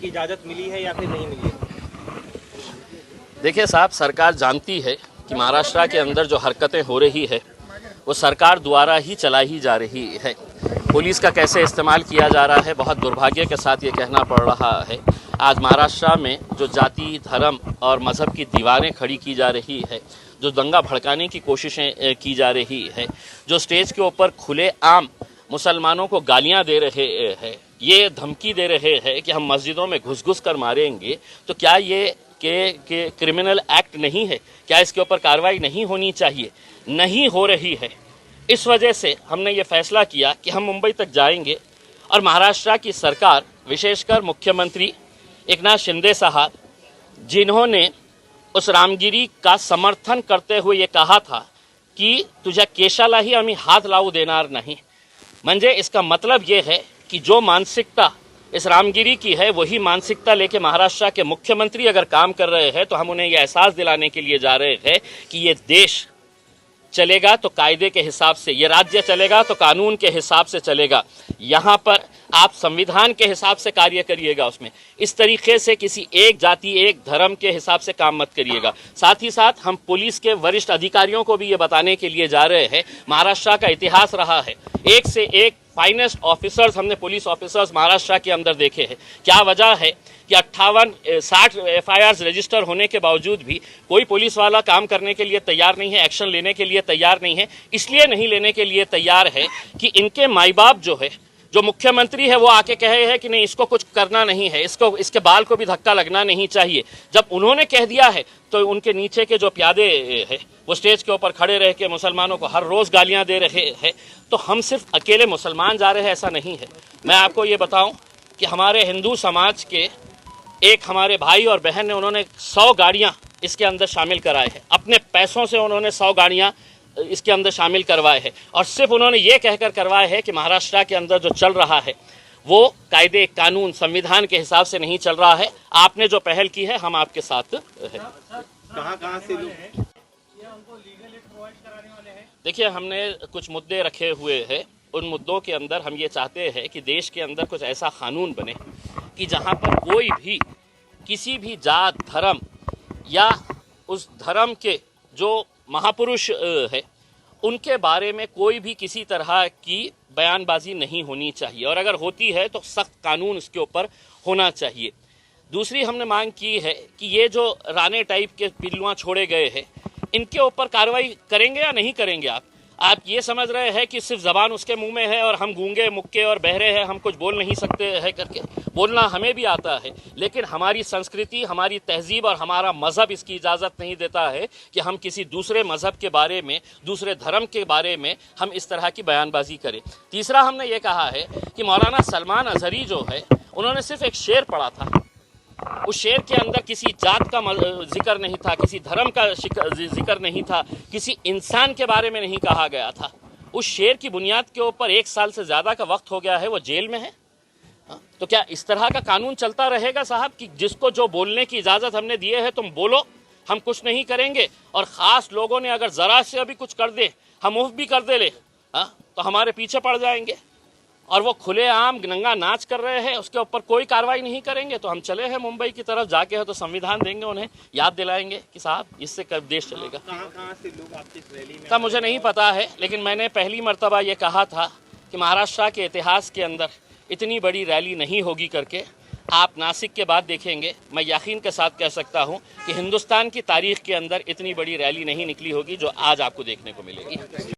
की इजाज़त मिली है या फिर नहीं मिली है? देखिए साहब, सरकार जानती है कि महाराष्ट्र के अंदर जो हरकतें हो रही है वो सरकार द्वारा ही चलाई जा रही है। पुलिस का कैसे इस्तेमाल किया जा रहा है, बहुत दुर्भाग्य के साथ ये कहना पड़ रहा है। आज महाराष्ट्र में जो जाति, धर्म और मज़हब की दीवारें खड़ी की जा रही है, जो दंगा भड़काने की कोशिशें की जा रही है, जो स्टेज के ऊपर खुलेआम मुसलमानों को गालियां दे रहे हैं, ये धमकी दे रहे हैं कि हम मस्जिदों में घुस कर मारेंगे, तो क्या ये के क्रिमिनल एक्ट नहीं है? क्या इसके ऊपर कार्रवाई नहीं होनी चाहिए? नहीं हो रही है। इस वजह से हमने ये फैसला किया कि हम मुंबई तक जाएंगे और महाराष्ट्र की सरकार, विशेषकर मुख्यमंत्री एकनाथ शिंदे साहब, जिन्होंने उस रामगिरी का समर्थन करते हुए ये कहा था की तुझ्या केशालाही आम्ही हात लावू देणार नहीं, म्हणजे इसका मतलब ये है कि जो मानसिकता इस रामगिरी की है वही मानसिकता लेके महाराष्ट्र के मुख्यमंत्री अगर काम कर रहे हैं तो हम उन्हें यह एहसास दिलाने के लिए जा रहे हैं कि ये देश चलेगा तो कायदे के हिसाब से, ये राज्य चलेगा तो कानून के हिसाब से चलेगा। यहाँ पर आप संविधान के हिसाब से कार्य करिएगा, उसमें इस तरीके से किसी एक जाति, एक धर्म के हिसाब से काम मत करिएगा। साथ ही साथ हम पुलिस के वरिष्ठ अधिकारियों को भी ये बताने के लिए जा रहे हैं, महाराष्ट्र का इतिहास रहा है, एक से एक फाइनेस्ट ऑफिसर्स हमने पुलिस ऑफिसर्स महाराष्ट्र के अंदर देखे हैं। क्या वजह है कि 60 FIRs रजिस्टर होने के बावजूद भी कोई पुलिस वाला काम करने के लिए तैयार नहीं है, एक्शन लेने के लिए तैयार नहीं है। इसलिए नहीं लेने के लिए तैयार है कि इनके माई बाप जो है, जो मुख्यमंत्री है, वो आके कहे हैं कि नहीं, इसको कुछ करना नहीं है, इसके बाल को भी धक्का लगना नहीं चाहिए। जब उन्होंने कह दिया है तो उनके नीचे के जो प्यादे हैं वो स्टेज के ऊपर खड़े रह के मुसलमानों को हर रोज़ गालियां दे रहे हैं। तो हम सिर्फ अकेले मुसलमान जा रहे हैं ऐसा नहीं है। मैं आपको ये बताऊं कि हमारे हिंदू समाज के एक हमारे भाई और बहन ने, उन्होंने 100 गाड़ियाँ इसके अंदर शामिल कराए हैं, अपने पैसों से उन्होंने 100 गाड़ियाँ इसके अंदर शामिल करवाए हैं। और सिर्फ उन्होंने ये कहकर करवाए हैं कि महाराष्ट्र के अंदर जो चल रहा है वो कायदे, कानून, संविधान के हिसाब से नहीं चल रहा है। आपने जो पहल की है, हम आपके साथ है। कहाँ से लोग? देखिए, हमने कुछ मुद्दे रखे हुए हैं। उन मुद्दों के अंदर हम ये चाहते हैं कि देश के अंदर कुछ ऐसा कानून बने कि जहाँ पर कोई भी किसी भी जात, धर्म या उस धर्म के जो महापुरुष है उनके बारे में कोई भी किसी तरह की बयानबाजी नहीं होनी चाहिए, और अगर होती है तो सख्त कानून इसके ऊपर होना चाहिए। दूसरी हमने मांग की है कि ये जो राणे टाइप के पिल्लुआं छोड़े गए हैं, इनके ऊपर कार्रवाई करेंगे या नहीं करेंगे? आप ये समझ रहे हैं कि सिर्फ ज़बान उसके मुंह में है और हम गूंगे, मुक्के और बहरे हैं, हम कुछ बोल नहीं सकते हैं करके? बोलना हमें भी आता है, लेकिन हमारी संस्कृति, हमारी तहजीब और हमारा मज़हब इसकी इजाज़त नहीं देता है कि हम किसी दूसरे मज़हब के बारे में, दूसरे धर्म के बारे में हम इस तरह की बयानबाजी करें। तीसरा हमने ये कहा है कि मौलाना सलमान अजहरी जो है, उन्होंने सिर्फ एक शेर पढ़ा था, उस शेर के अंदर किसी जात का जिक्र नहीं था, किसी धर्म का जिक्र नहीं था, किसी इंसान के बारे में नहीं कहा गया था। उस शेर की बुनियाद के ऊपर 1 साल से ज़्यादा का वक्त हो गया है, वो जेल में है। तो क्या इस तरह का कानून चलता रहेगा साहब कि जिसको जो बोलने की इजाज़त हमने दी है, तुम बोलो, हम कुछ नहीं करेंगे, और ख़ास लोगों ने अगर ज़रा से अभी कुछ कर दे, हम मुफ्त भी कर दे ले, तो हमारे पीछे पड़ जाएंगे। और वो खुलेआम नंगा नाच कर रहे हैं, उसके ऊपर कोई कार्रवाई नहीं करेंगे। तो हम चले हैं मुंबई की तरफ, जाके हो तो संविधान देंगे, उन्हें याद दिलाएंगे कि साहब इससे कब देश चलेगा। कहाँ से लोग आपकी रैली में? तब मुझे नहीं पता है, लेकिन मैंने पहली मर्तबा ये कहा था कि महाराष्ट्र के इतिहास के अंदर इतनी बड़ी रैली नहीं होगी करके। आप नासिक के बाद देखेंगे, मैं यकीन के साथ कह सकता हूँ कि हिंदुस्तान की तारीख के अंदर इतनी बड़ी रैली नहीं निकली होगी जो आज आपको देखने को मिलेगी।